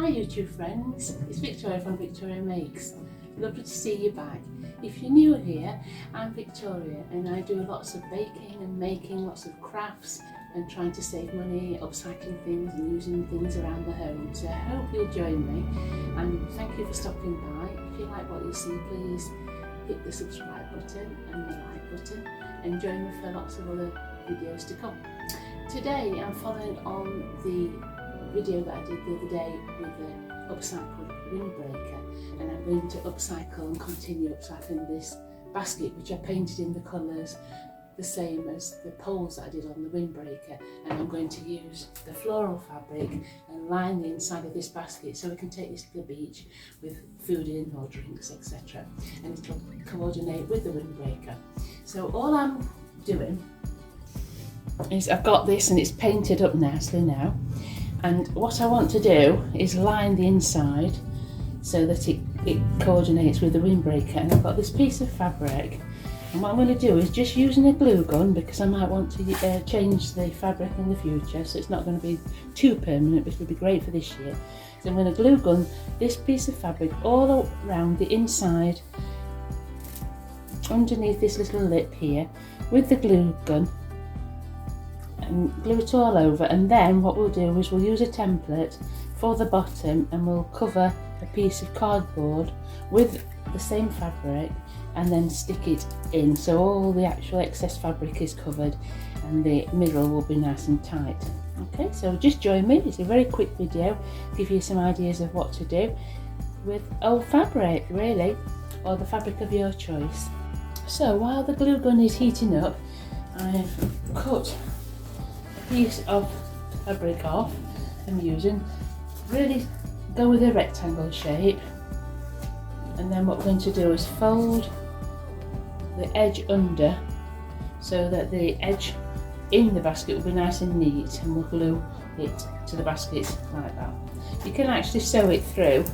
Hi YouTube friends, it's Victoria from Victoria Makes. Lovely to see you back. If you're new here, I'm Victoria and I do lots of baking and making lots of crafts and trying to save money, upcycling things and using things around the home. So I hope you'll join me and thank you for stopping by. If you like what you see, please hit the subscribe button and the like button and join me for lots of other videos to come. Today I'm following on the video that I did the other day with the upcycled windbreaker, and I'm going to upcycle and continue upcycling this basket, which I painted in the colours the same as the poles that I did on the windbreaker, and I'm going to use the floral fabric and line the inside of this basket so we can take this to the beach with food in or drinks, etc., and it'll coordinate with the windbreaker. So all I'm doing is I've got this and it's painted up nicely now. And what I want to do is line the inside so that it coordinates with the windbreaker. And I've got this piece of fabric, and what I'm going to do is just using a glue gun, because I might want to change the fabric in the future, so it's not going to be too permanent, but it'll be great for this year. So I'm going to glue gun this piece of fabric all around the inside, underneath this little lip here, with the glue gun, and glue it all over. And then what we'll do is we'll use a template for the bottom and we'll cover a piece of cardboard with the same fabric and then stick it in, so all the actual excess fabric is covered and the middle will be nice and tight. Okay, so just join me. It's a very quick video, give you some ideas of what to do with old fabric really, or the fabric of your choice. So while the glue gun is heating up, I've cut piece of fabric off I'm using. Really go with a rectangle shape, and then what we're going to do is fold the edge under so that the edge in the basket will be nice and neat, and we'll glue it to the basket like that. You can actually sew it through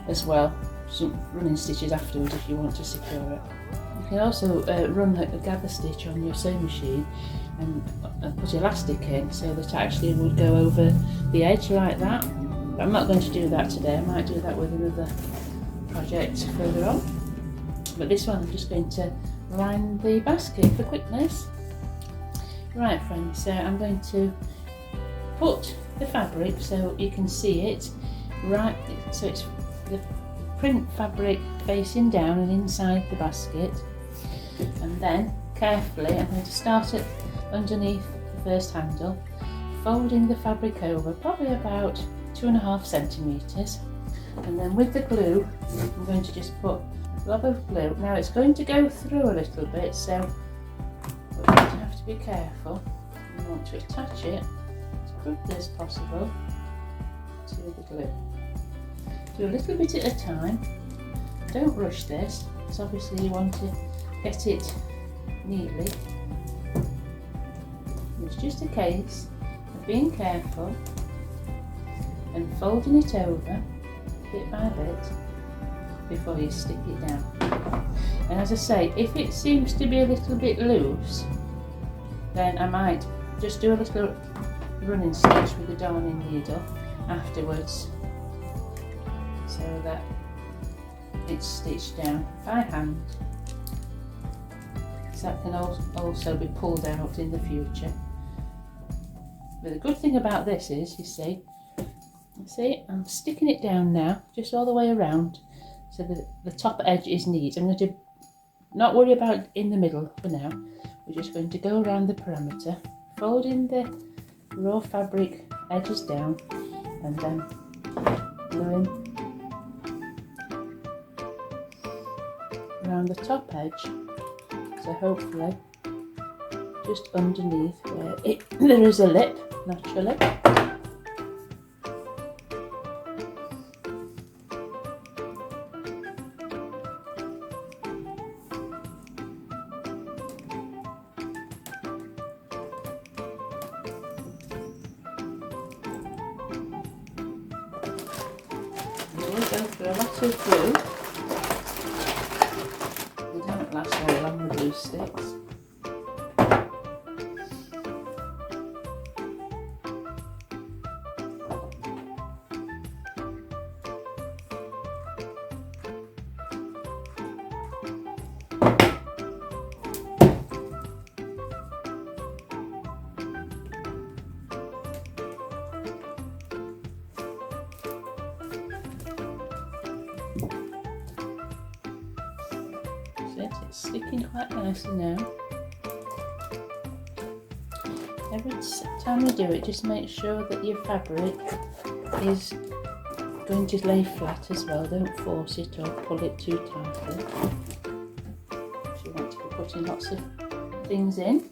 as well, some running stitches afterwards if you want to secure it. You can also run a gather stitch on your sewing machine and put elastic in so that actually it would go over the edge like that. But I'm not going to do that today. I might do that with another project further on. But this one I'm just going to line the basket for quickness. Right friends, so I'm going to put the fabric so you can see it right, so it's the print fabric facing down and inside the basket, and then carefully I'm going to start it underneath the first handle, folding the fabric over probably about 2.5 centimetres, and then with the glue I'm going to just put a blob of glue. Now it's going to go through a little bit, so we're going to have to be careful. We want to attach it as quickly as possible to the glue. Do a little bit at a time, don't rush this, because obviously you want to get it neatly. It's just a case of being careful and folding it over bit by bit before you stick it down. And as I say, if it seems to be a little bit loose, then I might just do a little running stitch with the darning needle afterwards so that it's stitched down by hand. So that can also be pulled out in the future. But the good thing about this is, you see, I'm sticking it down now, just all the way around, so that the top edge is neat. I'm going to not worry about in the middle for now. We're just going to go around the perimeter, folding the raw fabric edges down, and then gluing around the top edge, so hopefully just underneath where there is a lip naturally. Go through a lot of glue. They don't last very long, the glue sticks. it's sticking quite nicely now. Every time you do it, just make sure that your fabric is going to lay flat as well. Don't force it or pull it too tightly if you want to be putting lots of things in.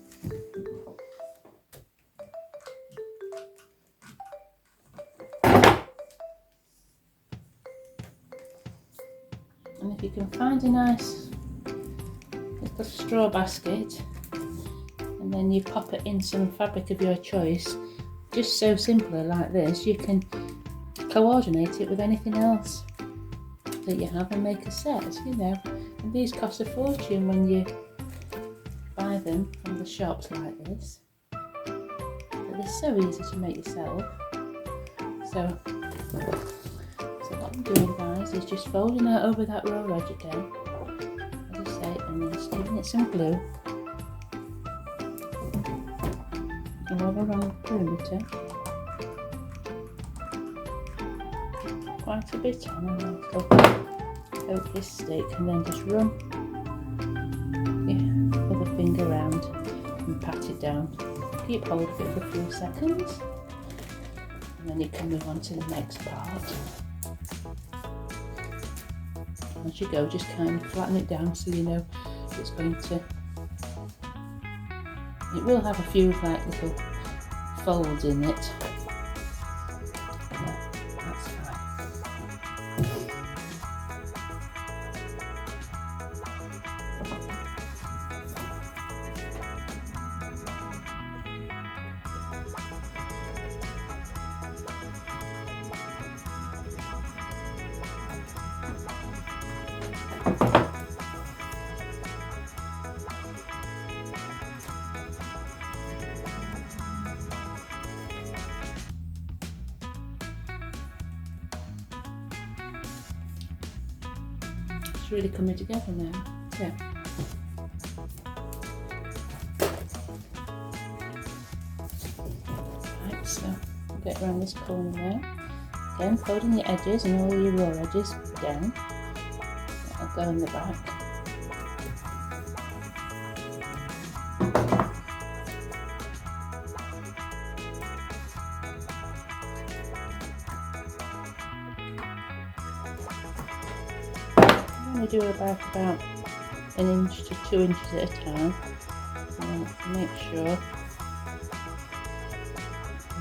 And if you can find a nice little straw basket, and then you pop it in some fabric of your choice, just so simply like this, you can coordinate it with anything else that you have and make a set, you know. And these cost a fortune when you buy them from the shops like this, but they're so easy to make yourself. So what I'm doing, guys, is just folding out over that raw edge again, as I say, and then just giving it some glue all around the perimeter, quite a bit on, and then poke this stick and then just run your other finger around and pat it down. Keep hold of it for a few seconds, and then you can move on to the next part. As you go, just kind of flatten it down so you know it's going to, it will have a few like little folds in it. Yeah, that's fine. It's really coming together now. Yeah. Right, so we'll get around this corner now. Again, folding the edges and all your raw edges down. That'll go in the back. I'm going to do about 1 inch to 2 inches at a time, and make sure that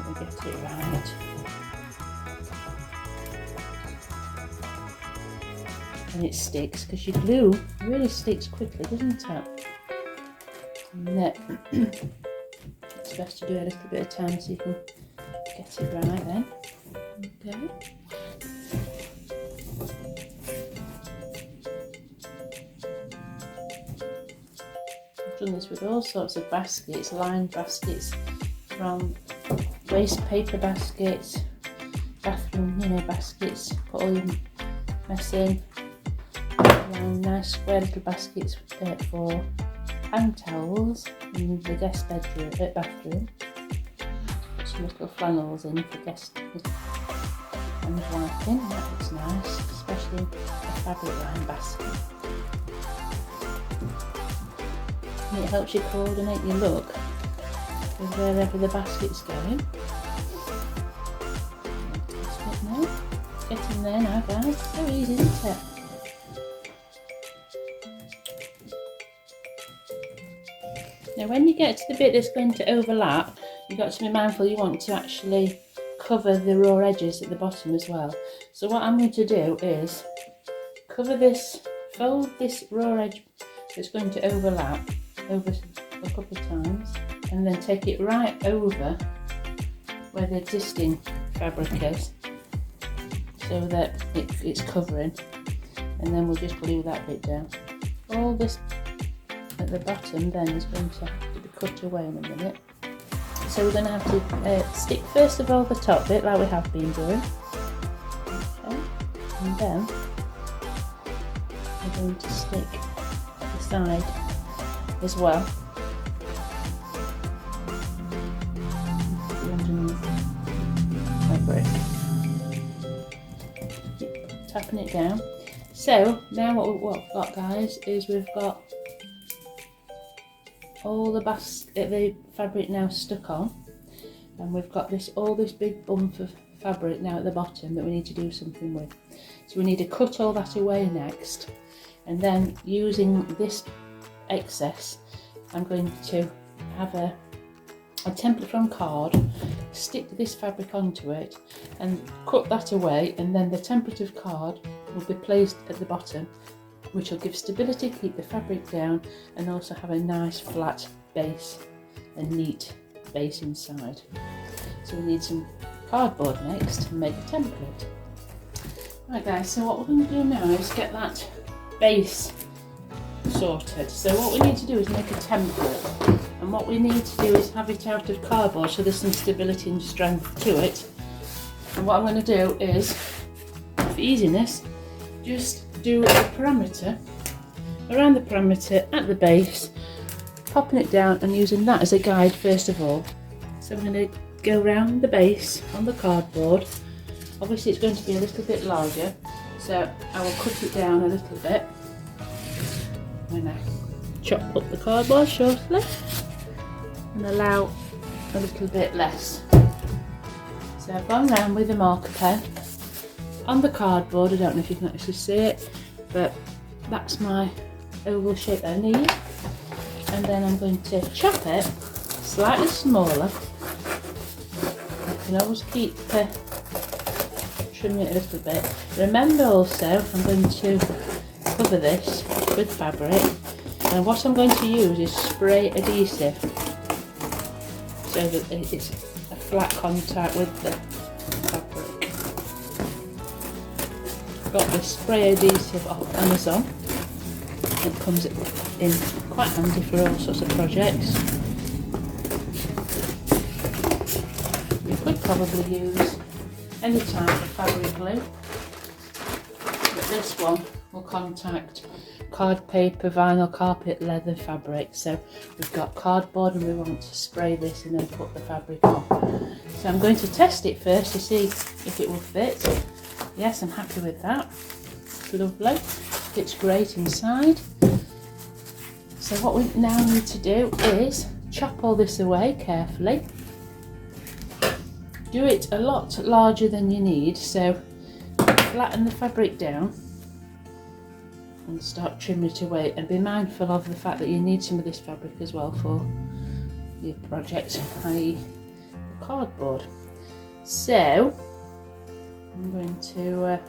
we get it right. And it sticks, because your glue really sticks quickly, doesn't it? And then it's best to do a little bit of time so you can get it right then. Okay. I've done this with all sorts of baskets, lined baskets, from waste paper baskets, bathroom, baskets, put all your mess in, lined nice square little baskets for hand towels in the guest bedroom, bathroom. Put some little flannels in for guest hand wiping, that looks nice, especially a fabric lined basket. And it helps you coordinate your look with wherever the basket's going. That's it now. Get in there now, guys. So easy, isn't it? Now when you get to the bit that's going to overlap, you've got to be mindful you want to actually cover the raw edges at the bottom as well. So what I'm going to do is cover this, fold this raw edge that's going to overlap over a couple of times, and then take it right over where the existing fabric is, so that it's covering, and then we'll just glue that bit down. All this at the bottom then is going to have to be cut away in a minute. So we're going to have to stick first of all the top bit like we have been doing, okay, and then we're going to stick the side as well. Fabric. Keep tapping it down. So now what we've got, guys, is we've got all the fabric now stuck on, and we've got all this big bump of fabric now at the bottom that we need to do something with. So we need to cut all that away next, and then using this excess, I'm going to have a template from card, stick this fabric onto it and cut that away, and then the template of card will be placed at the bottom, which will give stability, keep the fabric down, and also have a nice flat base, a neat base inside. So we need some cardboard next to make a template. Right guys, so what we're going to do now is get that base sorted. So what we need to do is make a template, and what we need to do is have it out of cardboard so there's some stability and strength to it. And what I'm going to do is, for easiness, just do a perimeter around the perimeter at the base, popping it down and using that as a guide first of all. So I'm going to go around the base on the cardboard. Obviously it's going to be a little bit larger, so I will cut it down a little bit when I chop up the cardboard shortly, and allow a little bit less. So I've gone round with a marker pen on the cardboard. I don't know if you can actually see it, but that's my oval shape that I need. And then I'm going to chop it slightly smaller. You can always keep trimming it a little bit. Remember also, I'm going to cover this with fabric, and what I'm going to use is spray adhesive so that it's a flat contact with the fabric. Got this spray adhesive off Amazon. It comes in quite handy for all sorts of projects. You could probably use any type of fabric glue, but this one will contact card paper, vinyl, carpet, leather, fabric. So we've got cardboard and we want to spray this and then put the fabric on. So I'm going to test it first to see if it will fit. Yes, I'm happy with that. Lovely. Fits great inside. So what we now need to do is chop all this away carefully. Do it a lot larger than you need, so flatten the fabric down and start trimming it away, and be mindful of the fact that you need some of this fabric as well for your project, i.e. the cardboard. So I'm going to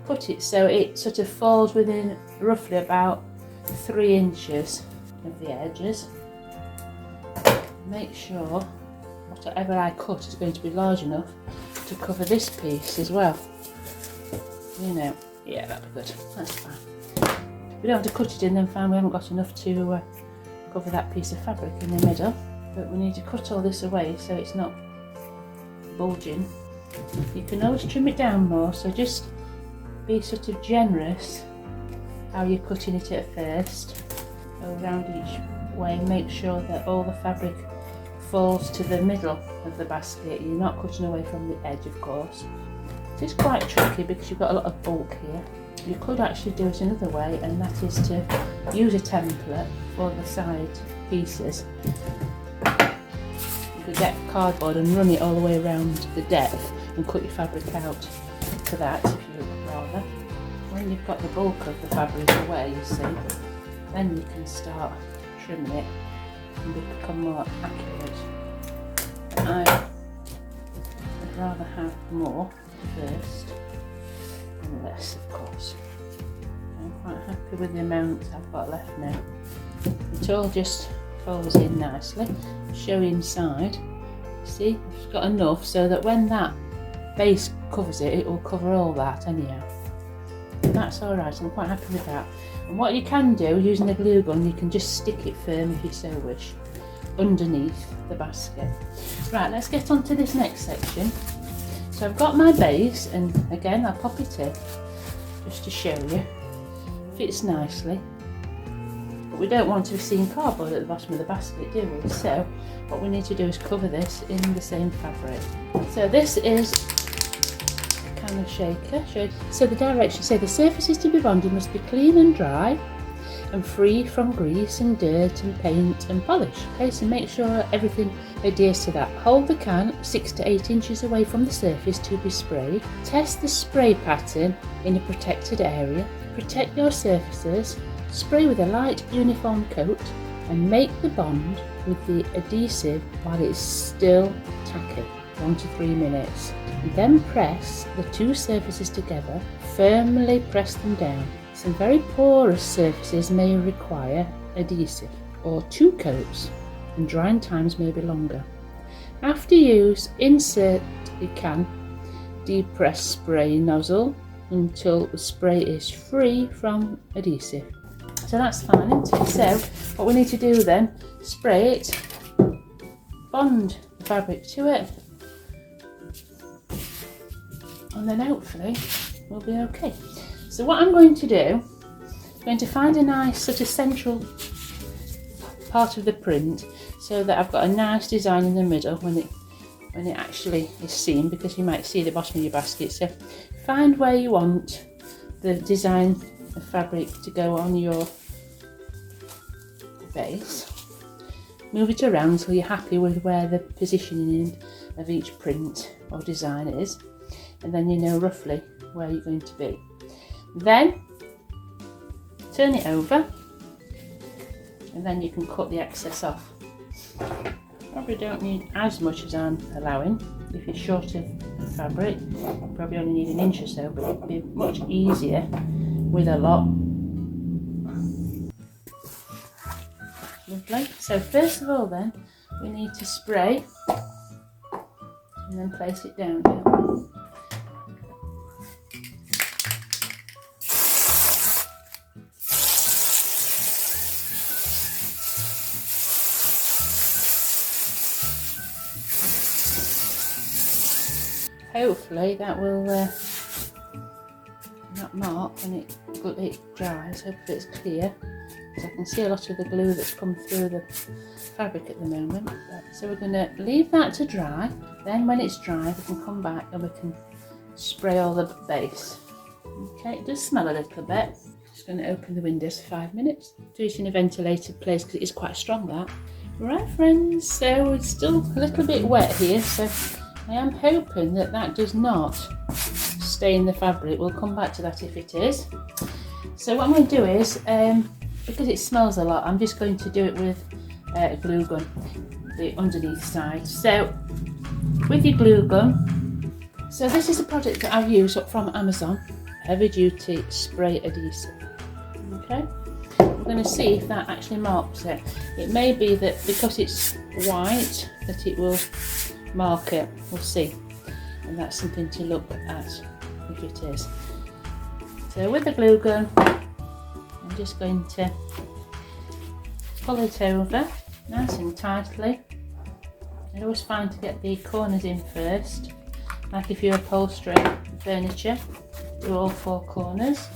put it so it sort of falls within roughly about 3 inches of the edges. Make sure whatever I cut is going to be large enough to cover this piece as well. You know, yeah, that'll be good, that's fine. We don't have to cut it in then find we haven't got enough to cover that piece of fabric in the middle, but we need to cut all this away so it's not bulging. You can always trim it down more, so just be sort of generous how you're cutting it at first. Go around each way, make sure that all the fabric falls to the middle of the basket. You're not cutting away from the edge, of course. It's quite tricky because you've got a lot of bulk here. You could actually do it another way, and that is to use a template for the side pieces. You could get cardboard and run it all the way around the depth and cut your fabric out to that if you would rather. When you've got the bulk of the fabric away, you see, then you can start trimming it and become more accurate. I'd rather have more first and less, of course. I'm quite happy with the amount I've got left now. It all just folds in nicely. Show inside. See, I've got enough so that when that base covers it, it will cover all that anyhow. That's alright, I'm quite happy with that. And what you can do using a glue gun, you can just stick it firm if you so wish underneath the basket. Right, let's get on to this next section. So I've got my base, and again I'll pop it in just to show you. Fits nicely, but we don't want to be seeing cardboard at the bottom of the basket, do we? So what we need to do is cover this in the same fabric. So this is a shaker. So the directions say the surfaces to be bonded must be clean and dry. and free from grease and dirt and paint and polish. Okay, so make sure everything adheres to that. Hold the can 6 to 8 inches away from the surface to be sprayed. Test the spray pattern in a protected area. Protect your surfaces. Spray with a light uniform coat and make the bond with the adhesive while it's still tacky, 1 to 3 minutes. Then press the two surfaces together, firmly press them down. Some very porous surfaces may require adhesive or 2 coats, and drying times may be longer. After use, insert the can depress spray nozzle until the spray is free from adhesive. So that's fine, isn't it? So what we need to do then, spray it, bond the fabric to it, and then hopefully we'll be okay. So what I'm going to do, I'm going to find a nice sort of central part of the print so that I've got a nice design in the middle when it actually is seen, because you might see the bottom of your basket. So find where you want the design of fabric to go on your base. Move it around until you're happy with where the positioning of each print or design is, and then you know roughly where you're going to be. Then turn it over, and then you can cut the excess off. Probably don't need as much as I'm allowing. If you're short of fabric, you probably only need an inch or so, but it'd be much easier with a lot. Lovely. So first of all then, we need to spray and then place it down. Hopefully that will not mark when it dries. Hopefully it's clear, because I can see a lot of the glue that's come through the fabric at the moment. So we're going to leave that to dry. Then when it's dry, we can come back and we can spray all the base. Okay, it does smell a little bit. Just going to open the windows for 5 minutes. Do it in a ventilated place because it is quite strong, that. Right friends, so it's still a little bit wet here, so I am hoping that that does not stain the fabric. We'll come back to that if it is. So what I'm going to do is, because it smells a lot, I'm just going to do it with a glue gun, the underneath side. So with your glue gun, so this is a product that I've used from Amazon, heavy duty spray adhesive. Okay, we're going to see if that actually marks it. It may be that because it's white that it will mark it, we'll see, and that's something to look at if it is. So with the glue gun, I'm just going to pull it over nice and tightly. I always find to get the corners in first, like if you're upholstering furniture, do all 4 corners.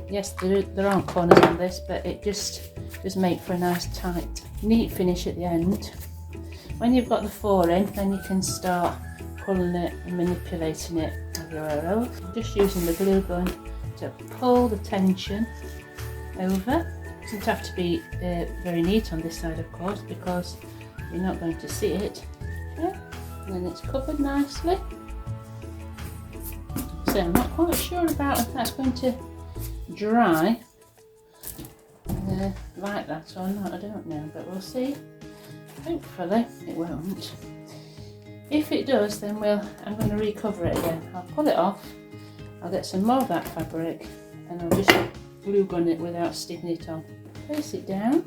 Yes, there aren't corners on this, but it just does make for a nice tight, neat finish at the end. When you've got the 4 in, then you can start pulling it and manipulating it everywhere else. I'm just using the glue gun to pull the tension over. It doesn't have to be very neat on this side, of course, because you're not going to see it. Okay. And then it's covered nicely. So I'm not quite sure about if that's going to dry like that or not, I don't know, but we'll see. Hopefully it won't. If it does, then I'm going to recover it again. I'll pull it off, I'll get some more of that fabric, and I'll just glue gun it without sticking it on. Place it down,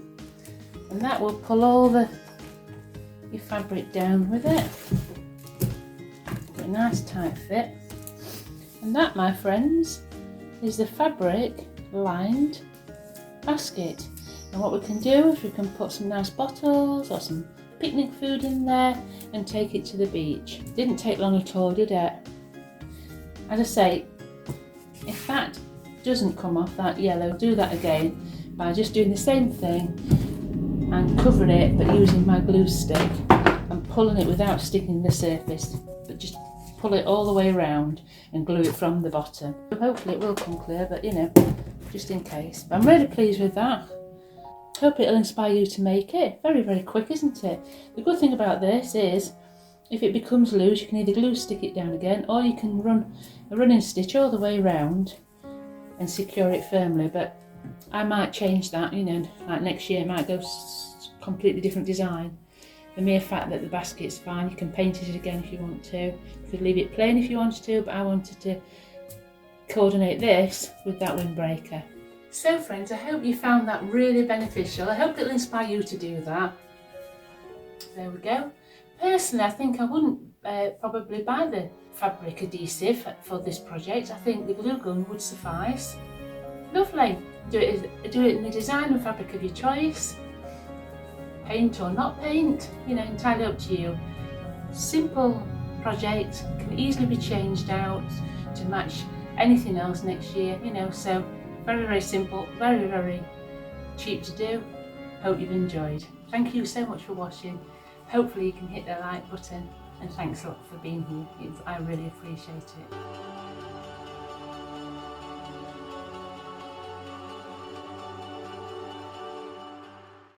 and that will pull all your fabric down with it. Get a nice tight fit. And that, my friends, is the fabric lined basket. And what we can do is we can put some nice bottles or some picnic food in there and take it to the beach. Didn't take long at all, did it? As I say, if that doesn't come off, that yellow, do that again by just doing the same thing and covering it, but using my glue stick and pulling it without sticking the surface, but just pull it all the way around and glue it from the bottom. Hopefully it will come clear, but you know, just in case. But I'm really pleased with that. Hope it'll inspire you to make it. Very, very quick, isn't it? The good thing about this is, if it becomes loose, you can either glue stick it down again, or you can run a running stitch all the way around and secure it firmly. But I might change that, you know, like next year it might go completely different design. The mere fact that the basket's fine, you can paint it again if you want to. You could leave it plain if you wanted to, but I wanted to coordinate this with that windbreaker. So friends, I hope you found that really beneficial. I hope it'll inspire you to do that. There we go. Personally, I think I wouldn't probably buy the fabric adhesive for this project. I think the glue gun would suffice. Lovely. Do it in the design and fabric of your choice. Paint or not paint, you know, entirely up to you. Simple project, can easily be changed out to match anything else next year, you know, so very, very simple, very, very cheap to do. Hope you've enjoyed. Thank you so much for watching. Hopefully you can hit the like button, and thanks a lot for being here. I really appreciate it.